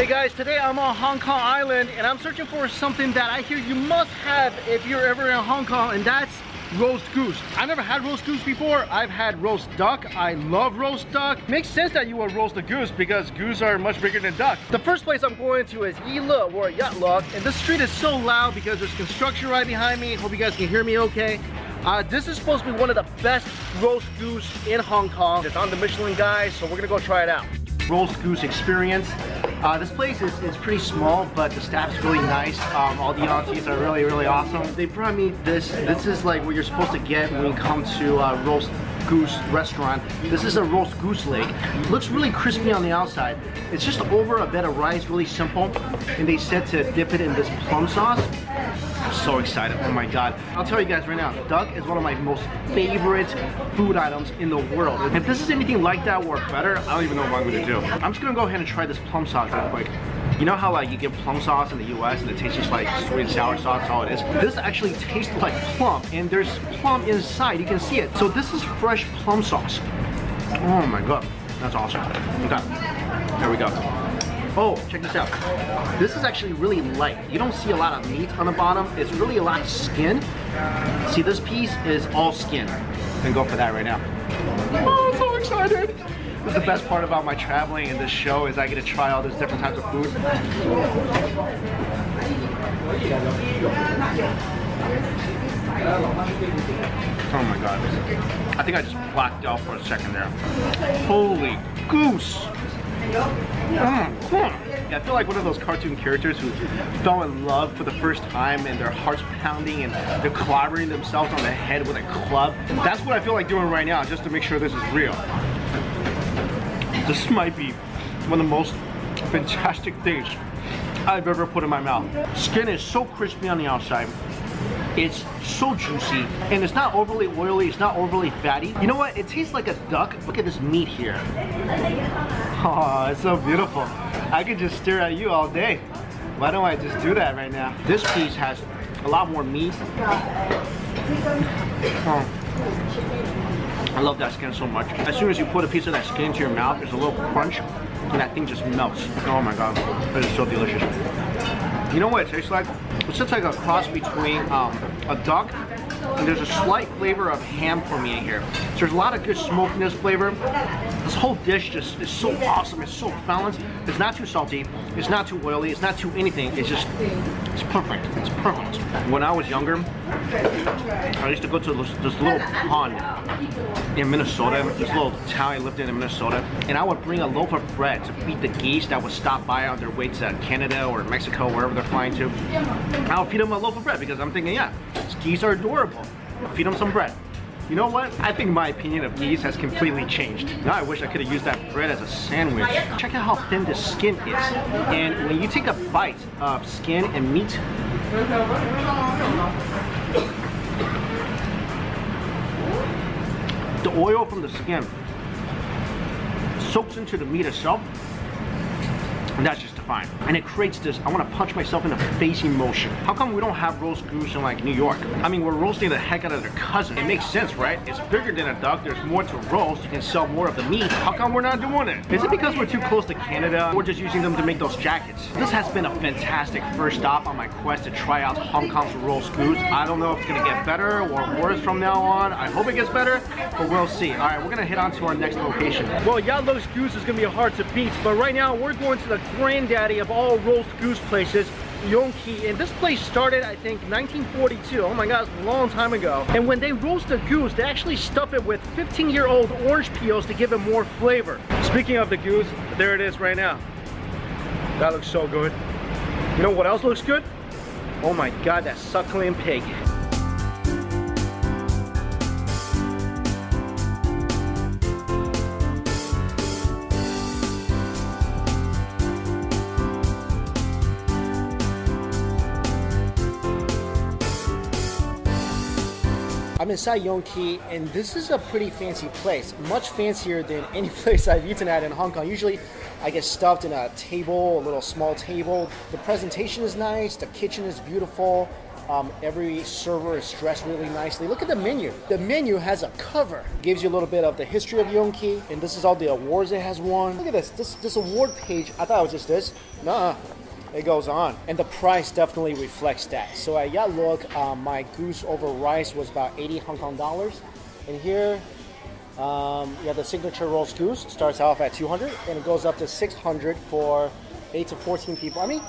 Hey guys, today I'm on Hong Kong Island and I'm searching for something that I hear you must have if you're ever in Hong Kong, and that's roast goose. I've never had roast goose before. I've had roast duck. I love roast duck. Makes sense that you would roast a goose because goose are much bigger than duck. The first place I'm going to is Yi Le or Yat Lok, and this street is so loud because there's construction right behind me. Hope you guys can hear me okay. This is supposed to be one of the best roast goose in Hong Kong. It's on the Michelin Guide, so we're gonna go try it out. Roast goose experience. This place is pretty small, but the staff's really nice. All the aunties are really awesome. They brought me this. This is like what you're supposed to get when you come to a roast goose restaurant. This is a roast goose leg. Looks really crispy on the outside. It's just over a bed of rice, really simple. And they said to dip it in this plum sauce. I'm so excited, oh my god. I'll tell you guys right now, duck is one of my most favorite food items in the world. If this is anything like that or better, I don't even know what I'm gonna do. I'm just gonna go ahead and try this plum sauce real quick. You know how like you get plum sauce in the US and it tastes just like sweet and sour sauce, that's all it is? This actually tastes like plum, and there's plum inside, you can see it. So this is fresh plum sauce. Oh my god, that's awesome. Okay, there we go. Oh, check this out. This is actually really light. You don't see a lot of meat on the bottom. It's really a lot of skin. See, this piece is all skin. I'm gonna go for that right now. Oh, I'm so excited. This is the best part about my traveling and this show is I get to try all these different types of food. Oh my god. I think I just blacked out for a second there. Holy goose. Yeah, I feel like one of those cartoon characters who fell in love for the first time and their heart's pounding and they're clobbering themselves on the head with a club. That's what I feel like doing right now, just to make sure this is real. This might be one of the most fantastic things I've ever put in my mouth. Skin is so crispy on the outside. It's so juicy, and it's not overly oily, it's not overly fatty. You know what? It tastes like a duck. Look at this meat here. Oh, it's so beautiful. I could just stare at you all day. Why don't I just do that right now? This piece has a lot more meat. Oh. I love that skin so much. As soon as you put a piece of that skin into your mouth, there's a little crunch, and that thing just melts. Oh my god, that is so delicious. You know what it tastes like? It's just like a cross between a duck, and there's a slight flavor of ham for me in here. So there's a lot of good smokiness flavor. This whole dish just is so awesome. It's so balanced. It's not too salty. It's not too oily. It's not too anything. It's just, it's perfect. It's perfect. When I was younger, I used to go to this little pond in Minnesota, this little town I lived in Minnesota, and I would bring a loaf of bread to feed the geese that would stop by on their way to Canada or Mexico, wherever they're flying to. I would feed them a loaf of bread because I'm thinking, yeah, these geese are adorable. I'll feed them some bread. You know what? I think my opinion of geese has completely changed. Now I wish I could have used that bread as a sandwich. Check out how thin the skin is. And when you take a bite of skin and meat, the oil from the skin soaks into the meat itself, and that's just divine. And it creates this, I want to punch myself in the face emotion. How come we don't have roast goose in like New York? I mean, we're roasting the heck out of their cousin. It makes sense, right? It's bigger than a duck, there's more to roast, you can sell more of the meat. How come we're not doing it? Is it because we're too close to Canada? We're just using them to make those jackets. This has been a fantastic first stop on my quest to try out Hong Kong's roast goose. I don't know if it's gonna get better or worse from now on. I hope it gets better, but we'll see. All right, we're gonna head on to our next location. Well, Yat Lok's goose is gonna be hard to beat, but right now we're going to the granddaddy of all roast goose places, Yongki, and this place started, I think, 1942. Oh my god, it's a long time ago. And when they roast a goose, they actually stuff it with 15-year-old orange peels to give it more flavor. Speaking of the goose, there it is right now. That looks so good. You know what else looks good? Oh my god, that suckling pig. I'm inside Yongki, and this is a pretty fancy place, much fancier than any place I've eaten at in Hong Kong. Usually I get stuffed in a table, a little small table. The presentation is nice, the kitchen is beautiful. Every server is dressed really nicely. Look at the menu. The menu has a cover. Gives you a little bit of the history of Yongki, and this is all the awards it has won. Look at this. This award page. I thought it was just this. Nuh-uh. It goes on, and the price definitely reflects that. So at Yatluk, my goose over rice was about 80 Hong Kong dollars, and here you have the signature roast goose. Starts off at 200, and it goes up to 600 for 8 to 14 people. I mean,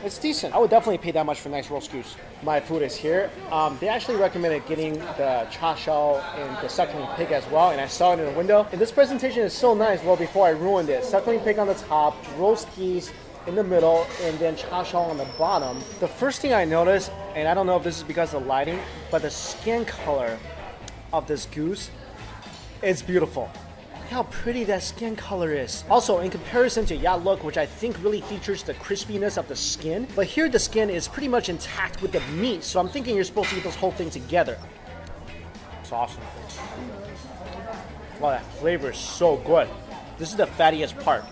it's decent. I would definitely pay that much for nice roast goose. My food is here. They actually recommended getting the cha shao and the suckling pig as well, and I saw it in the window. And this presentation is so nice. Well, before I ruined it, suckling pig on the top, roast geese in the middle, and then cha shao on the bottom. The first thing I noticed, and I don't know if this is because of the lighting, but the skin color of this goose is beautiful. Look how pretty that skin color is. Also, in comparison to Yatluk, which I think really features the crispiness of the skin, but here the skin is pretty much intact with the meat, so I'm thinking you're supposed to eat this whole thing together. It's awesome. Wow, that flavor is so good. This is the fattiest part.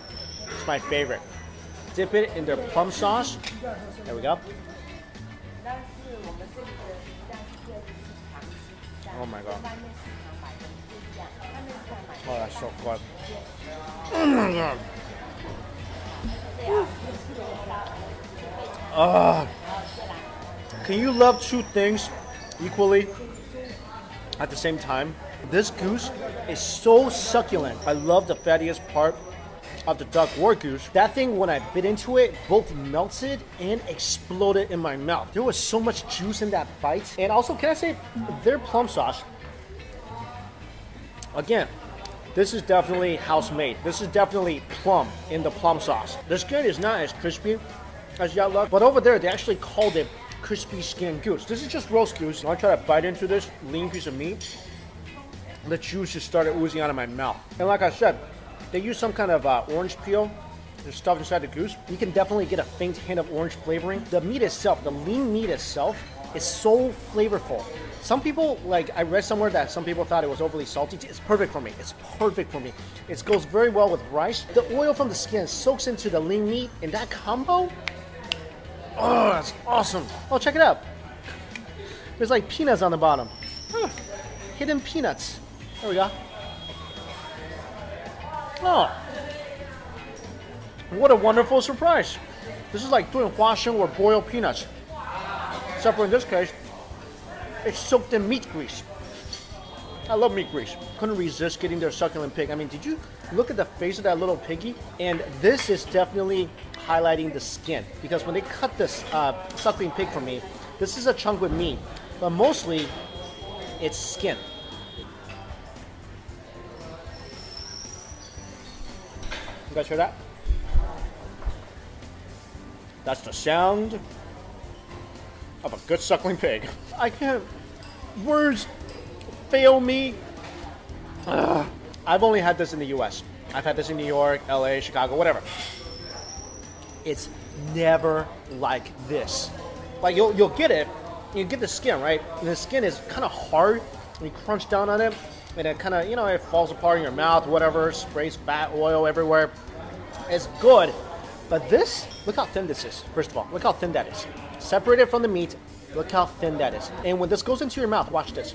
It's my favorite. Dip it in their plum sauce. There we go. Oh my god. Oh, that's so good. Oh my god. Can you love two things equally at the same time? This goose is so succulent. I love the fattiest part of the duck or goose. That thing, when I bit into it, both melted and exploded in my mouth. There was so much juice in that bite. And also, can I say, their plum sauce, again, this is definitely house-made. This is definitely plum in the plum sauce. The skin is not as crispy as Yatluk, but over there, they actually called it crispy skin goose. This is just roast goose. When I try to bite into this lean piece of meat, the juice just started oozing out of my mouth. And like I said, they use some kind of orange peel to stuff inside the goose. You can definitely get a faint hint of orange flavoring. The meat itself, the lean meat itself, is so flavorful. Some people, like I read somewhere that some people thought it was overly salty. It's perfect for me. It's perfect for me. It goes very well with rice. The oil from the skin soaks into the lean meat, and that combo, oh, that's awesome. Oh, check it out. There's like peanuts on the bottom. Hidden peanuts. There we go. Oh, what a wonderful surprise. This is like doing huasheng or boiled peanuts. Except for in this case, it's soaked in meat grease. I love meat grease. Couldn't resist getting their succulent pig. I mean, did you look at the face of that little piggy? And this is definitely highlighting the skin. Because when they cut this suckling pig for me, this is a chunk with meat. But mostly, it's skin. You guys hear that? That's the sound of a good suckling pig. I can't, words fail me. I've only had this in the US. I've had this in New York, LA, Chicago, whatever. It's never like this. Like you'll get it, you get the skin, right? And the skin is kind of hard, and you crunch down on it, and it kind of, you know, it falls apart in your mouth, whatever, sprays fat, oil everywhere. It's good, but this, look how thin this is. First of all, look how thin that is. Separated from the meat, look how thin that is. And when this goes into your mouth, watch this.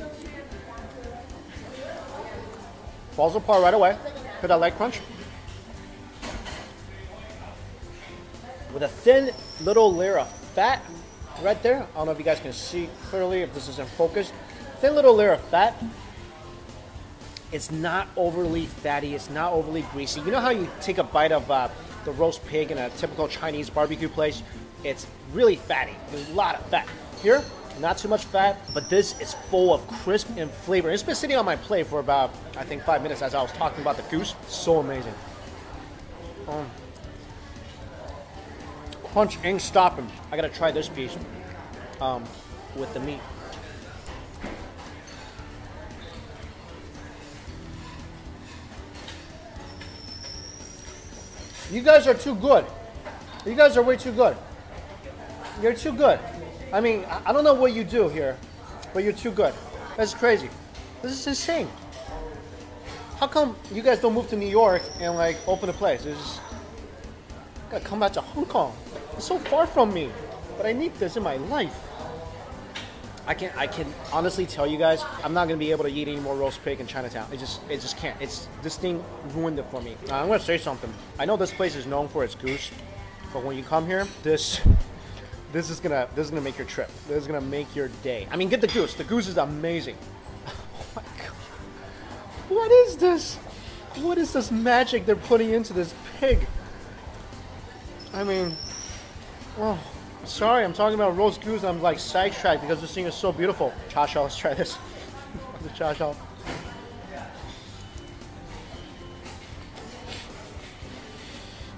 Falls apart right away. Hear that light crunch? With a thin little layer of fat right there. I don't know if you guys can see clearly, if this is in focus. Thin little layer of fat. It's not overly fatty, it's not overly greasy. You know how you take a bite of the roast pig in a typical Chinese barbecue place? It's really fatty, there's a lot of fat. Here, not too much fat, but this is full of crisp and flavor. It's been sitting on my plate for about, I think, 5 minutes as I was talking about the goose. So amazing. Crunch ain't stopping. I gotta try this piece with the meat. You guys are too good. You guys are way too good. You're too good. I mean, I don't know what you do here, but you're too good. That's crazy. This is insane. How come you guys don't move to New York and like open a place? It's gotta come back to Hong Kong. It's so far from me, but I need this in my life. I can honestly tell you guys, I'm not gonna be able to eat any more roast pig in Chinatown. It just can't. This thing ruined it for me. I'm gonna say something. I know this place is known for its goose, but when you come here, this is gonna make your trip. This is gonna make your day. I mean, get the goose. The goose is amazing. Oh my god. What is this? What is this magic they're putting into this pig? I mean, oh. Sorry, I'm talking about roast goose. I'm like sidetracked because this thing is so beautiful. Cha shao, let's try this. The cha shao.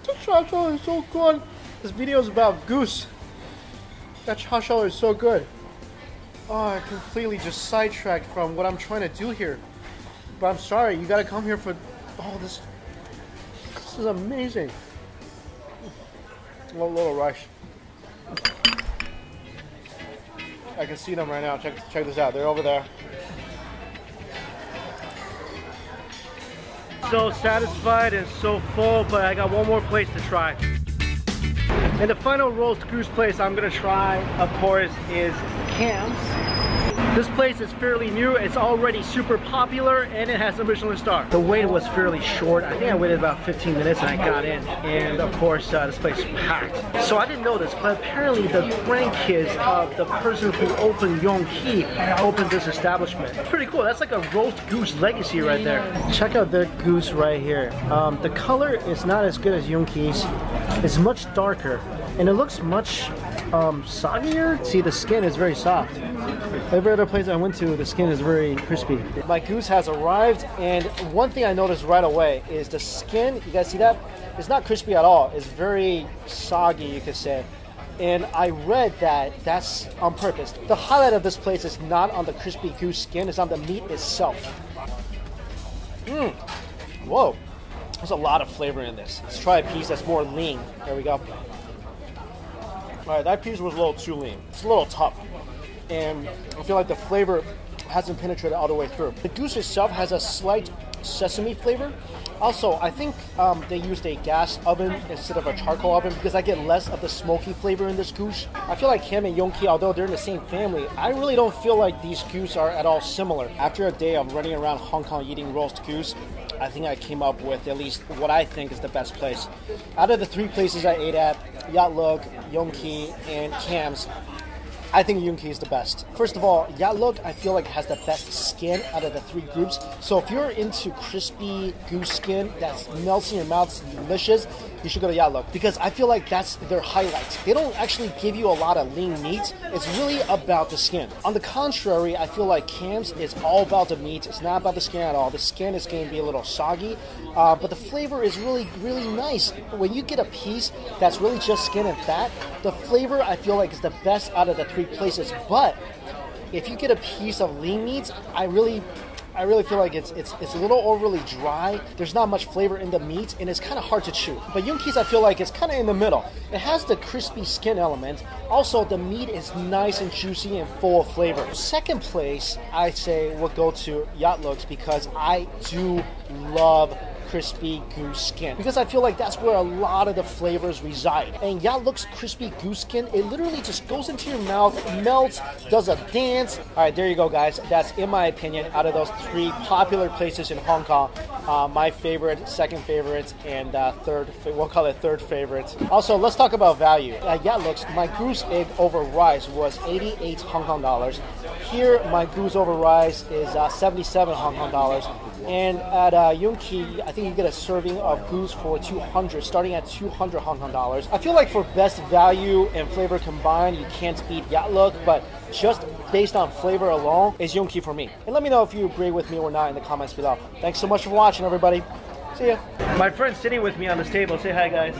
The cha shao is so good. This video is about goose. That cha shao is so good. Oh, I completely just sidetracked from what I'm trying to do here. But I'm sorry, you gotta come here for all this. This is amazing. A little rush. I can see them right now. Check this out. They're over there. So satisfied and so full, but I got one more place to try. And the final roast goose place I'm gonna try, of course, is Cam's. This place is fairly new. It's already super popular and it has a Michelin star. The wait was fairly short. I think I waited about 15 minutes and I got in. And of course, this place is packed. So I didn't know this, but apparently the grandkids of the person who opened Yongqi opened this establishment. Pretty cool. That's like a roast goose legacy right there. Check out the goose right here. The color is not as good as Yongqi's. It's much darker and it looks much soggier. See, the skin is very soft. Every other place I went to, the skin is very crispy. My goose has arrived, and one thing I noticed right away is the skin. You guys see that? It's not crispy at all. It's very soggy, you could say. And I read that that's on purpose. The highlight of this place is not on the crispy goose skin, it's on the meat itself. Whoa, there's a lot of flavor in this. Let's try a piece that's more lean. There we go. All right, that piece was a little too lean. It's a little tough. And I feel like the flavor hasn't penetrated all the way through. The goose itself has a slight sesame flavor. Also, I think they used a gas oven instead of a charcoal oven because I get less of the smoky flavor in this goose. I feel like Cam and Yongqi, although they're in the same family, I really don't feel like these goose are at all similar. After a day of running around Hong Kong eating roast goose, I think I came up with at least what I think is the best place. Out of the 3 places I ate at, Yatluk, Yongqi, and Cam's, I think Yongqi is the best. First of all, Yatluk I feel like has the best skin out of the 3 groups. So if you're into crispy goose skin that melts in your mouth, it's delicious, you should go to Yatluk because I feel like that's their highlight. They don't actually give you a lot of lean meat. It's really about the skin. On the contrary, I feel like Cam's is all about the meat. It's not about the skin at all. The skin is going to be a little soggy, but the flavor is really, really nice. When you get a piece that's really just skin and fat, the flavor I feel like is the best out of the 3 places. But if you get a piece of lean meat, I really feel like it's a little overly dry. There's not much flavor in the meat and it's kind of hard to chew. But Yongqi's I feel like it's kind of in the middle. It has the crispy skin element. Also, the meat is nice and juicy and full of flavor. Second place, I say would go to Yatluk's because I do love crispy goose skin because I feel like that's where a lot of the flavors reside. And Yatluk's crispy goose skin, it literally just goes into your mouth, melts, does a dance. All right, there you go, guys. That's, in my opinion, out of those 3 popular places in Hong Kong, my favorite, second favorite, and we'll call it third favorite. Also, let's talk about value. At Yatluk's, my goose egg over rice was 88 Hong Kong dollars. Here, my goose over rice is 77 Hong Kong dollars. And at Yongqi, I think you get a serving of goose for 200, starting at 200 Hong Kong dollars. I feel like for best value and flavor combined, you can't beat Yatluk, but just based on flavor alone, is Yongqi for me. And let me know if you agree with me or not in the comments below. Thanks so much for watching, everybody. See ya. My friend's sitting with me on this table. Say hi, guys.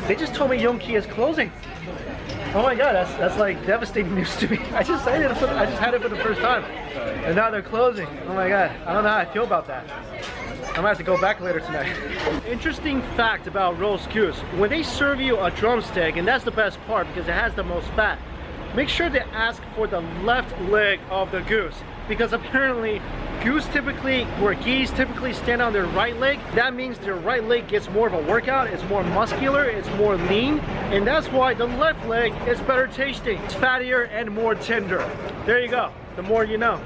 They just told me Yongqi is closing. Oh my god, that's like devastating news to me. I just had it for the first time, and now they're closing. Oh my god, I don't know how I feel about that. I'm gonna have to go back later tonight. Interesting fact about roast goose: when they serve you a drumstick, and that's the best part because it has the most fat, make sure to ask for the left leg of the goose. because apparently geese typically stand on their right leg. That means their right leg gets more of a workout, it's more muscular, it's more lean, and that's why the left leg is better tasting. It's fattier and more tender. There you go. The more you know.